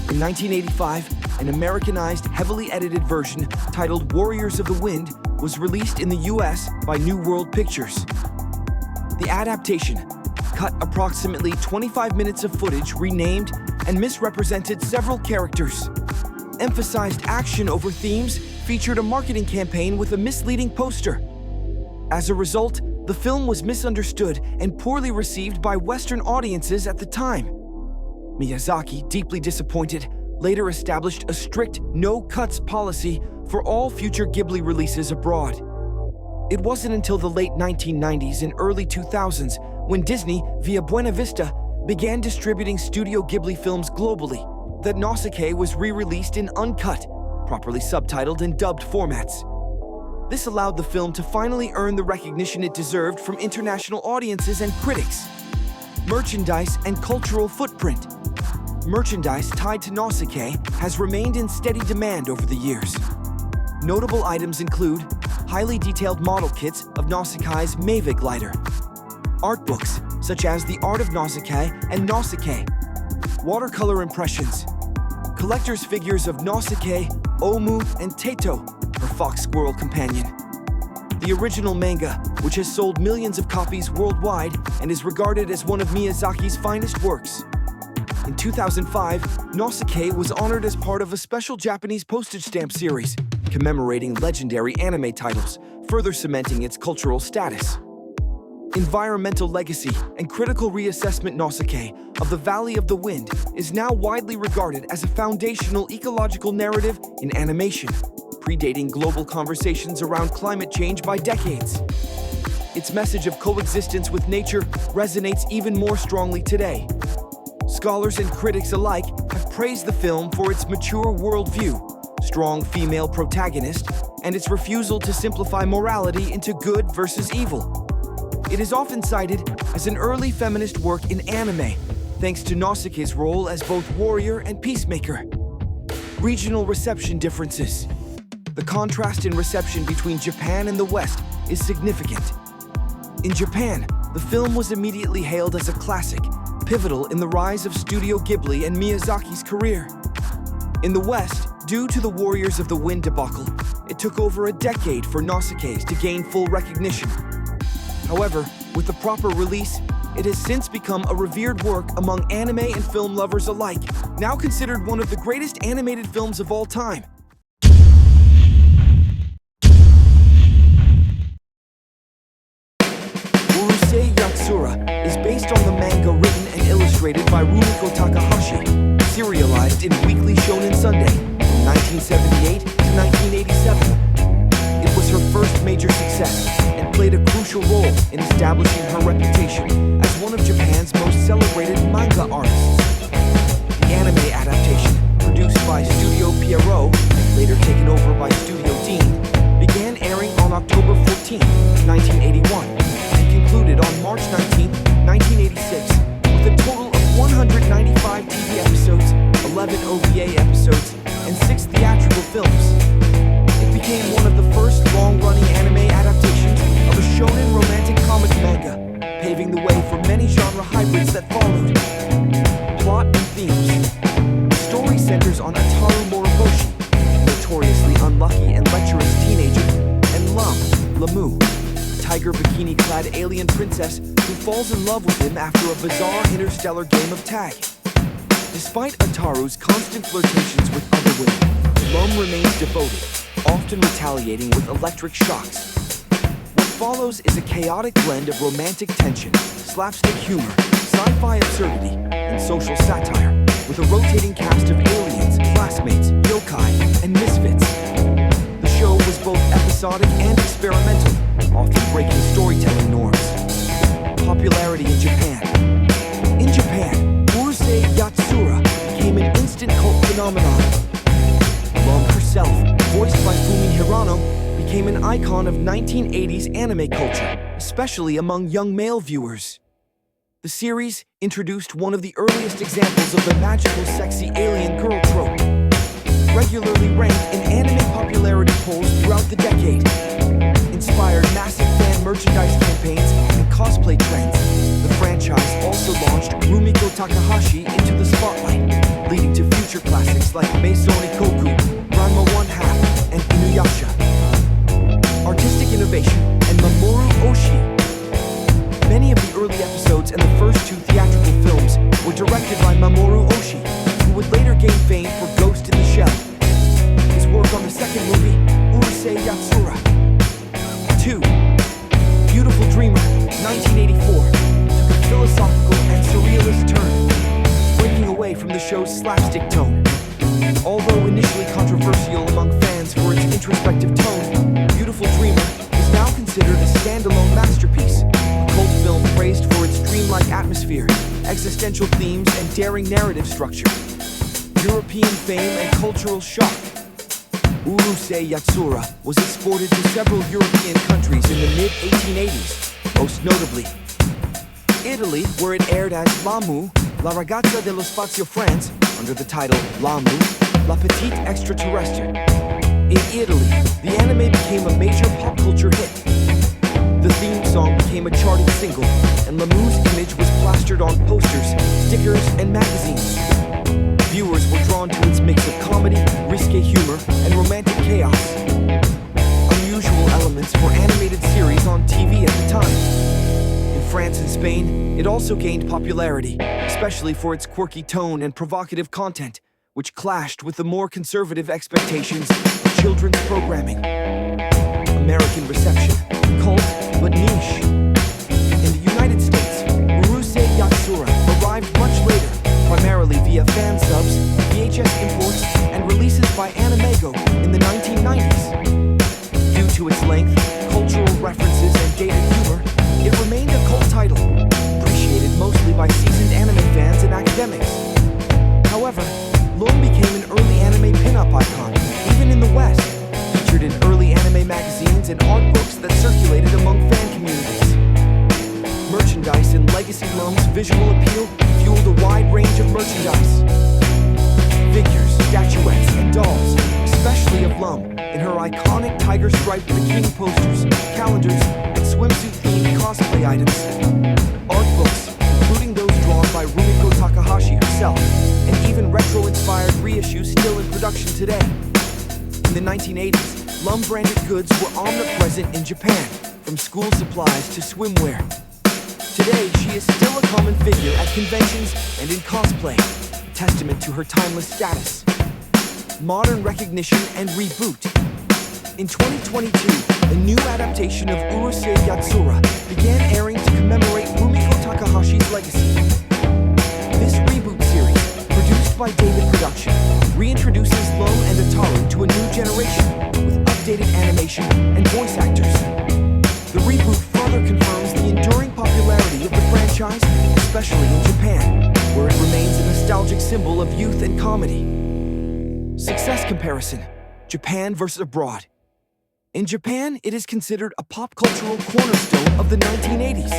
In 1985, an Americanized, heavily edited version titled Warriors of the Wind was released in the US by New World Pictures. The adaptation cut approximately 25 minutes of footage, renamed and misrepresented several characters, emphasized action over themes, featured a marketing campaign with a misleading poster. As a result, the film was misunderstood and poorly received by Western audiences at the time. Miyazaki, deeply disappointed, later established a strict no-cuts policy for all future Ghibli releases abroad. It wasn't until the late 1990s and early 2000s when Disney, via Buena Vista, began distributing Studio Ghibli films globally that Nausicaa was re-released in uncut, properly subtitled and dubbed formats. This allowed the film to finally earn the recognition it deserved from international audiences and critics. Merchandise and cultural footprint. Merchandise tied to Nausicaa has remained in steady demand over the years. Notable items include highly detailed model kits of Nausicaa's Maeve glider, art books such as The Art of Nausicaa and Nausicaa, watercolor impressions, collector's figures of Nausicaa, Omu, and Teto, her fox squirrel companion. The original manga, which has sold millions of copies worldwide and is regarded as one of Miyazaki's finest works. In 2005, Nausicaa was honored as part of a special Japanese postage stamp series, commemorating legendary anime titles, further cementing its cultural status. Environmental legacy and critical reassessment. Nausicaa of the Valley of the Wind is now widely regarded as a foundational ecological narrative in animation, predating global conversations around climate change by decades. Its message of coexistence with nature resonates even more strongly today. Scholars and critics alike have praised the film for its mature worldview, strong female protagonist, and its refusal to simplify morality into good versus evil. It is often cited as an early feminist work in anime, thanks to Nausicaa's role as both warrior and peacemaker. Regional reception differences. The contrast in reception between Japan and the West is significant. In Japan, the film was immediately hailed as a classic, pivotal in the rise of Studio Ghibli and Miyazaki's career. In the West, due to the Warriors of the Wind debacle, it took over a decade for Nausicaa to gain full recognition. However, with the proper release, it has since become a revered work among anime and film lovers alike, now considered one of the greatest animated films of all time. Urusei Yatsura is based on the manga written and illustrated by Rumiko Takahashi, serialized in Weekly Shonen Sunday from 1978 to 1987. It was her first major success and played a crucial role in establishing her reputation as one of Japan's most celebrated manga artists. The anime adaptation, produced by Studio Pierrot and later taken over by Studio Dean, began airing on October 14, 1981, and concluded on March 19, 1986, with a total of 195 TV episodes, 11 OVA episodes, and 6 theatrical films. It became one of the first long-running anime adaptations of a shonen romantic comic manga, paving the way for many genre hybrids that followed. Plot and themes. The story centers on Ataru Moriboshi, a notoriously unlucky and lecherous teenager, and Lamu, a tiger bikini-clad alien princess who falls in love with him after a bizarre interstellar game of tag. Despite Ataru's constant flirtations with other women, Lum remains devoted, often retaliating with electric shocks. What follows is a chaotic blend of romantic tension, slapstick humor, sci-fi absurdity, and social satire, with a rotating cast of aliens, classmates, yokai, and misfits. The show was both episodic and experimental, often breaking storytelling norms. Popularity in Japan. In Japan, Urusei Yatsura became an instant cult phenomenon. Lum herself, voiced by Fumi Hirano, became an icon of 1980s anime culture, especially among young male viewers. The series introduced one of the earliest examples of the magical, sexy alien girl trope, regularly ranked in anime popularity polls throughout the decade. Inspired massive fan merchandise campaigns and cosplay trends, the franchise also launched Rumiko Takahashi into the spotlight, leading to future classics like Meisoni Koku, Ranma 1/2, and Inuyasha. Artistic innovation and Mamoru Oshii. Many of the early episodes and the first 2 theatrical films were directed by Mamoru Oshii, who would later gain fame for Ghost in the Shell. His work on the second movie, Urusei Yatsura. 2. Beautiful Dreamer, 1984, took a philosophical and surrealist turn, breaking away from the show's slapstick tone. Although initially controversial among fans for its introspective tone, Beautiful Dreamer is now considered a standalone masterpiece, a cult film praised for its dreamlike atmosphere, existential themes, and daring narrative structure. European fame and cultural shock. Urusei Yatsura was exported to several European countries in the mid-1880s, most notably Italy, where it aired as L'Amour, La Ragazza dello Spazio France, under the title L'Amour, La Petite Extraterrestre. In Italy, the anime became a major pop culture hit. The theme song became a charting single, and L'Amour's image was plastered on posters, stickers, and magazines. Viewers were drawn to its mix of comedy, risque humor, and romantic chaos. Unusual elements for animated series on TV at the time. In France and Spain, it also gained popularity, especially for its quirky tone and provocative content, which clashed with the more conservative expectations of children's programming. American reception, cult but niche. In the United States, Urusei Yatsura arrived much later, primarily via fan subs, VHS imports, and releases by Animego in the 1990s. Due to its length, cultural references, and dated humor, it remained a cult title, appreciated mostly by seasoned anime fans and academics. However, L'Homme became an early anime pin-up icon, even in the West, featured in early anime magazines and art books that circulated among fan communities. Merchandise and Legacy L'Homme's visual appeal fueled a wide range of merchandise. Figures, statuettes, and dolls, especially of L'Homme, in her iconic tiger-striped bikini posters, calendars, and swimsuit-themed cosplay items. Art books, including those drawn by Rumiko Takahashi herself, and even retro-inspired reissues still in production today. In the 1980s, L'Homme-branded goods were omnipresent in Japan, from school supplies to swimwear. Today, she is still a common figure at conventions and in cosplay, a testament to her timeless status. Modern recognition and reboot. In 2022, a new adaptation of Urusei Yatsura began airing to commemorate Rumiko Takahashi's legacy. This reboot series, produced by David Production, reintroduces L'Homme and Ataru to a new generation, with updated animation and voice actors. The reboot further confirms the enduring popularity of the franchise, especially in Japan, where it remains a nostalgic symbol of youth and comedy. Success comparison: Japan versus abroad. In Japan, it is considered a pop cultural cornerstone of the 1980s.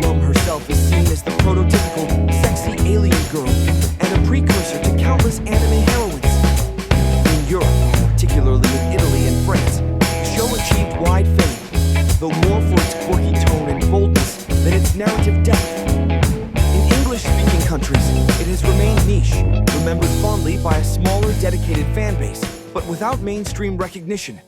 L'Homme herself is seen as the prototypical sexy alien girl and a precursor to countless anime heroines. In Europe, particularly in Italy and France, the show achieved wide fame, though more for its quirky tone and boldness than its narrative depth. In English-speaking countries, it has remained niche, remembered fondly by a smaller, dedicated fan base, but without mainstream recognition.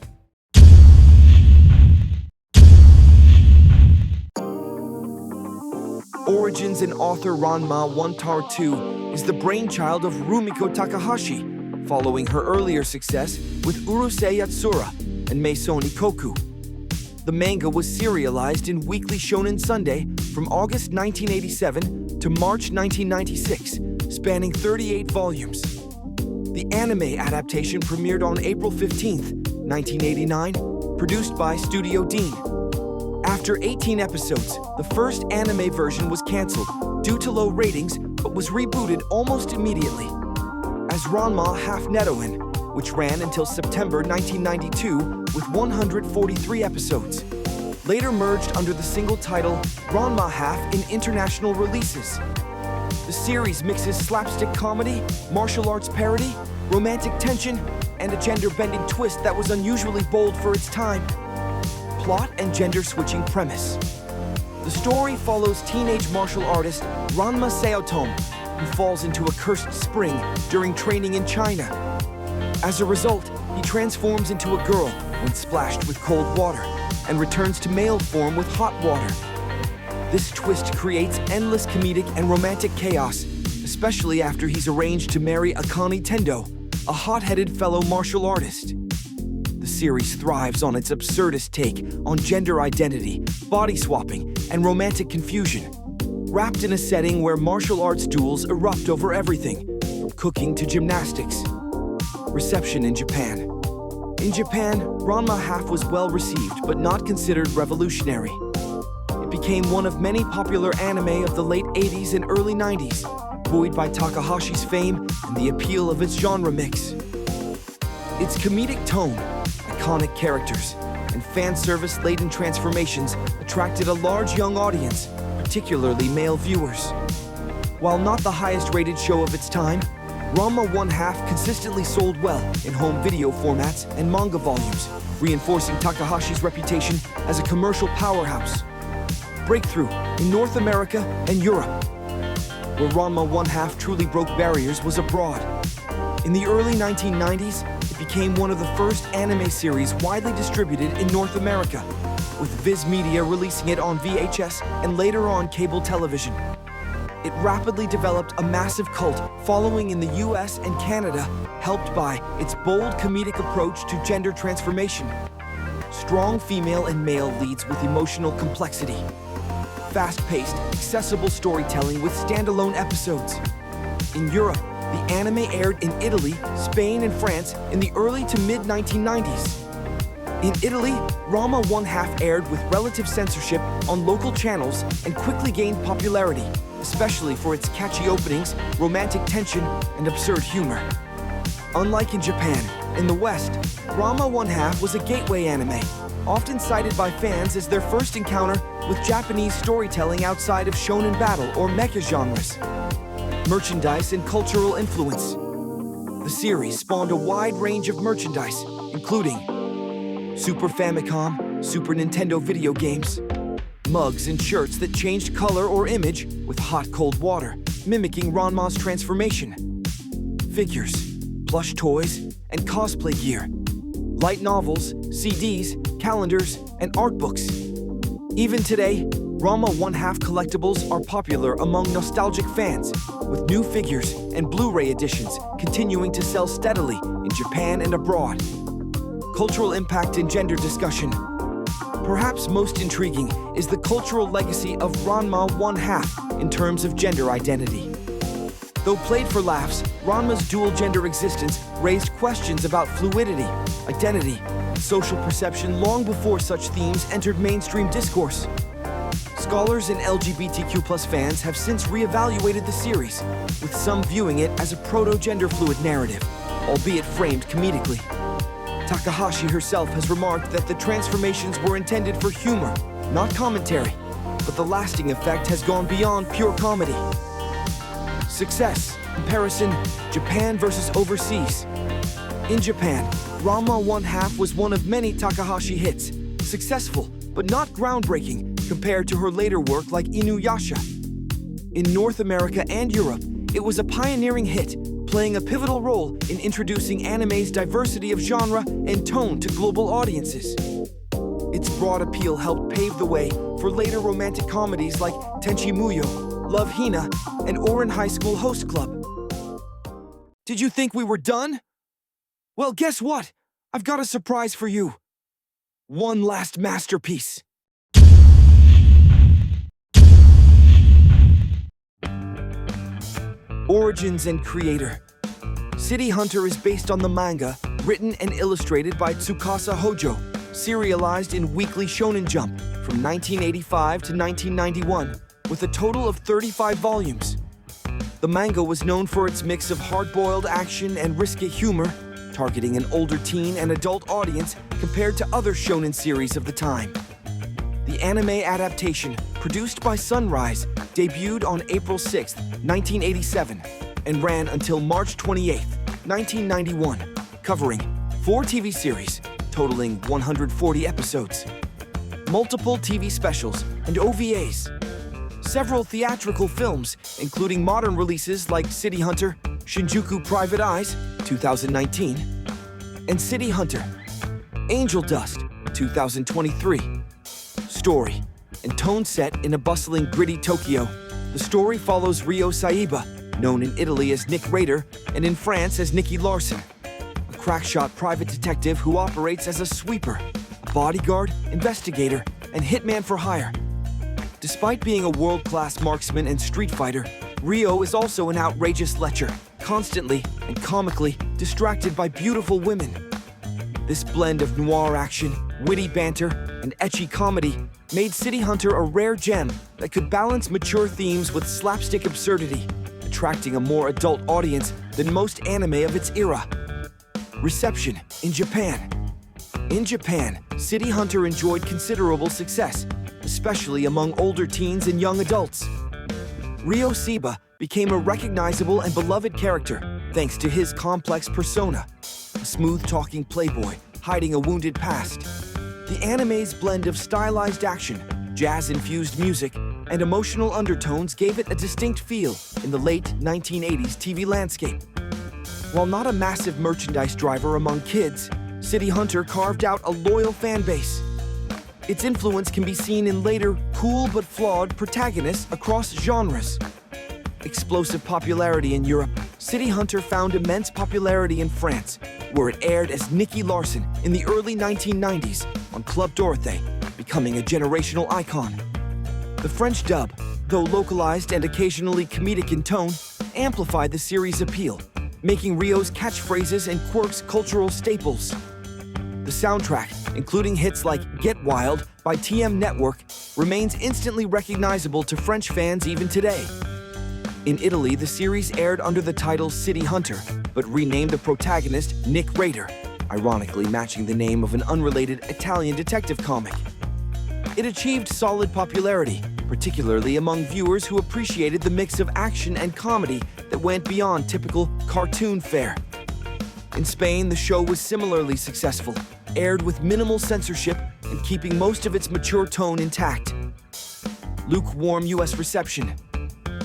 Origins and author Ranma 1-2 is the brainchild of Rumiko Takahashi, following her earlier success with Urusei Yatsura and Maison Ikkoku. The manga was serialized in Weekly Shonen Sunday from August 1987 to March 1996, spanning 38 volumes. The anime adaptation premiered on April 15, 1989, produced by Studio Dean. After 18 episodes, the first anime version was canceled due to low ratings, but was rebooted almost immediately as Ranma Half Nettoen, which ran until September 1992 with 143 episodes. Later merged under the single title Ranma Half in international releases. The series mixes slapstick comedy, martial arts parody, romantic tension, and a gender-bending twist that was unusually bold for its time. Plot and gender-switching premise. The story follows teenage martial artist Ranma Seotom, who falls into a cursed spring during training in China. As a result, he transforms into a girl when splashed with cold water, and returns to male form with hot water. This twist creates endless comedic and romantic chaos, especially after he's arranged to marry Akane Tendo, a hot-headed fellow martial artist. The series thrives on its absurdist take on gender identity, body swapping, and romantic confusion, wrapped in a setting where martial arts duels erupt over everything, from cooking to gymnastics. Reception in Japan. In Japan, Ranma Half was well received but not considered revolutionary. It became one of many popular anime of the late 80s and early 90s, buoyed by Takahashi's fame and the appeal of its genre mix. Its comedic tone, iconic characters, and fan service-laden transformations attracted a large young audience, particularly male viewers. While not the highest-rated show of its time, Ranma 1/2 consistently sold well in home video formats and manga volumes, reinforcing Takahashi's reputation as a commercial powerhouse. Breakthrough in North America and Europe. Where Ranma 1/2 truly broke barriers was abroad. In the early 1990s, it became one of the first anime series widely distributed in North America, with Viz Media releasing it on VHS and later on cable television. It rapidly developed a massive cult following in the US and Canada, helped by its bold comedic approach to gender transformation, strong female and male leads with emotional complexity, fast-paced, accessible storytelling with standalone episodes. In Europe, the anime aired in Italy, Spain, and France in the early to mid-1990s. In Italy, Ranma 1/2 aired with relative censorship on local channels and quickly gained popularity, especially for its catchy openings, romantic tension, and absurd humor. Unlike in Japan, in the West, Ranma 1/2 was a gateway anime, often cited by fans as their first encounter with Japanese storytelling outside of shonen battle or mecha genres. Merchandise and cultural influence. The series spawned a wide range of merchandise, including Super Famicom, Super Nintendo video games, mugs and shirts that changed color or image with hot-cold water, mimicking Ranma's transformation, figures, plush toys, and cosplay gear, light novels, CDs, calendars, and art books. Even today, Ranma 1/2 collectibles are popular among nostalgic fans, with new figures and Blu-ray editions continuing to sell steadily in Japan and abroad. Cultural impact and gender discussion. Perhaps most intriguing is the cultural legacy of Ranma 1/2 in terms of gender identity. Though played for laughs, Ranma's dual-gender existence raised questions about fluidity, identity, and social perception long before such themes entered mainstream discourse. Scholars and LGBTQ+ fans have since reevaluated the series, with some viewing it as a proto-gender fluid narrative, albeit framed comedically. Takahashi herself has remarked that the transformations were intended for humor, not commentary, but the lasting effect has gone beyond pure comedy. Success, comparison, Japan versus overseas. In Japan, Ranma 1/2 was one of many Takahashi hits, successful but not groundbreaking compared to her later work like Inuyasha. In North America and Europe, it was a pioneering hit, playing a pivotal role in introducing anime's diversity of genre and tone to global audiences. Its broad appeal helped pave the way for later romantic comedies like Tenchi Muyo, Love Hina, and Ouran High School Host Club. Did you think we were done? Well, guess what? I've got a surprise for you. One last masterpiece. Origins and creator. City Hunter is based on the manga, written and illustrated by Tsubasa Hojo, serialized in Weekly Shonen Jump from 1985 to 1991, with a total of 35 volumes. The manga was known for its mix of hard-boiled action and risque humor, targeting an older teen and adult audience compared to other shonen series of the time. The anime adaptation, produced by Sunrise, debuted on April 6, 1987, and ran until March 28, 1991, covering 4 TV series, totaling 140 episodes, multiple TV specials and OVAs, several theatrical films, including modern releases like City Hunter, Shinjuku Private Eyes, 2019, and City Hunter, Angel Dust, 2023. Story and tone set in a bustling, gritty Tokyo, the story follows Ryo Saiba, known in Italy as Nick Rader and in France as Nicky Larson, a crackshot private detective who operates as a sweeper, a bodyguard, investigator, and hitman for hire. Despite being a world-class marksman and street fighter, Ryo is also an outrageous lecher, constantly and comically distracted by beautiful women. This blend of noir action, witty banter, and ecchi comedy made City Hunter a rare gem that could balance mature themes with slapstick absurdity, attracting a more adult audience than most anime of its era. Reception in Japan. In Japan, City Hunter enjoyed considerable success, especially among older teens and young adults. Ryo Seba became a recognizable and beloved character thanks to his complex persona, a smooth-talking playboy hiding a wounded past. The anime's blend of stylized action, jazz-infused music, and emotional undertones gave it a distinct feel in the late 1980s TV landscape. While not a massive merchandise driver among kids, City Hunter carved out a loyal fan base. Its influence can be seen in later, cool but flawed protagonists across genres. Explosive popularity in Europe, City Hunter found immense popularity in France, where it aired as Nicky Larson in the early 1990s on Club Dorothée, becoming a generational icon. The French dub, though localized and occasionally comedic in tone, amplified the series' appeal, making Ryo's catchphrases and quirks cultural staples. The soundtrack, including hits like Get Wild by TM Network, remains instantly recognizable to French fans even today. In Italy, the series aired under the title City Hunter, but renamed the protagonist Nick Raider, ironically matching the name of an unrelated Italian detective comic. It achieved solid popularity, particularly among viewers who appreciated the mix of action and comedy that went beyond typical cartoon fare. In Spain, the show was similarly successful, aired with minimal censorship and keeping most of its mature tone intact. Lukewarm US reception.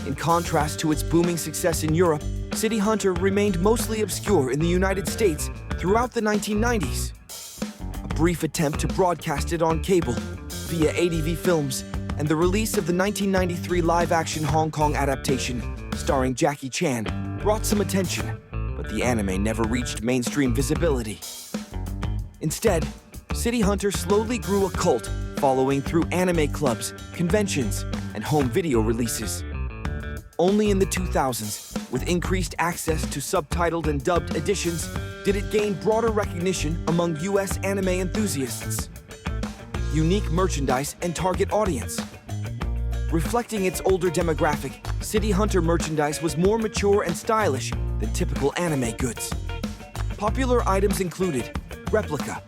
In contrast to its booming success in Europe, City Hunter remained mostly obscure in the United States throughout the 1990s. A brief attempt to broadcast it on cable via ADV Films and the release of the 1993 live-action Hong Kong adaptation starring Jackie Chan brought some attention, but the anime never reached mainstream visibility. Instead, City Hunter slowly grew a cult following through anime clubs, conventions, and home video releases. Only in the 2000s, with increased access to subtitled and dubbed editions, did it gain broader recognition among US anime enthusiasts. Unique merchandise and target audience. Reflecting its older demographic, City Hunter merchandise was more mature and stylish than typical anime goods. Popular items included replica,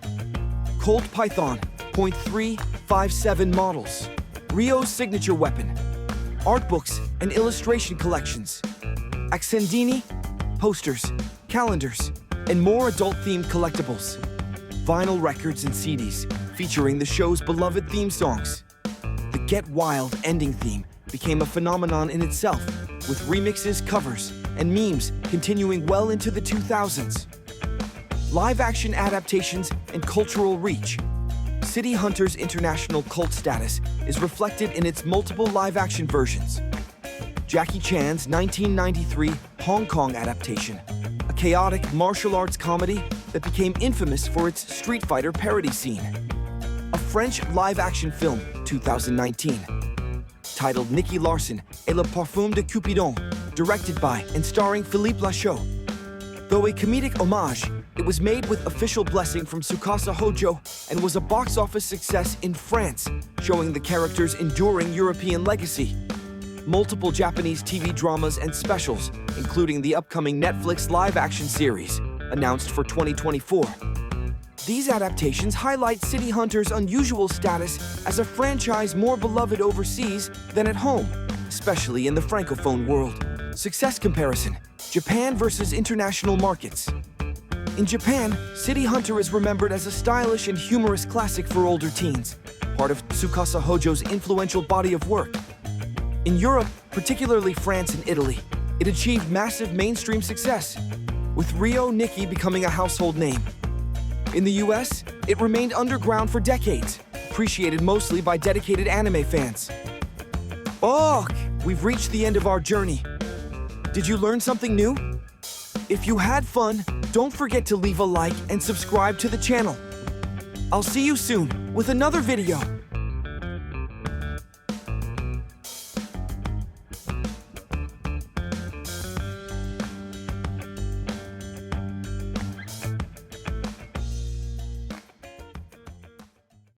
Colt Python .357 models, Ryo's signature weapon, art books and illustration collections, accendini, posters, calendars, and more adult-themed collectibles, vinyl records and CDs featuring the show's beloved theme songs. The Get Wild ending theme became a phenomenon in itself, with remixes, covers, and memes continuing well into the 2000s. Live-action adaptations and cultural reach. City Hunter's international cult status is reflected in its multiple live-action versions. Jackie Chan's 1993 Hong Kong adaptation, a chaotic martial arts comedy that became infamous for its Street Fighter parody scene. A French live-action film, 2019, titled Nicky Larson et le parfum de Cupidon, directed by and starring Philippe Lachaud. Though a comedic homage, it was made with official blessing from Tsubasa Hojo and was a box office success in France, showing the character's enduring European legacy. Multiple Japanese TV dramas and specials, including the upcoming Netflix live-action series, announced for 2024. These adaptations highlight City Hunter's unusual status as a franchise more beloved overseas than at home, especially in the Francophone world. Success comparison: Japan versus international markets. In Japan, City Hunter is remembered as a stylish and humorous classic for older teens, part of Tsubasa Hojo's influential body of work. In Europe, particularly France and Italy, it achieved massive mainstream success, with Ryo Nicky becoming a household name. In the US, it remained underground for decades, appreciated mostly by dedicated anime fans. Oh, we've reached the end of our journey. Did you learn something new? If you had fun, don't forget to leave a like and subscribe to the channel. I'll see you soon with another video.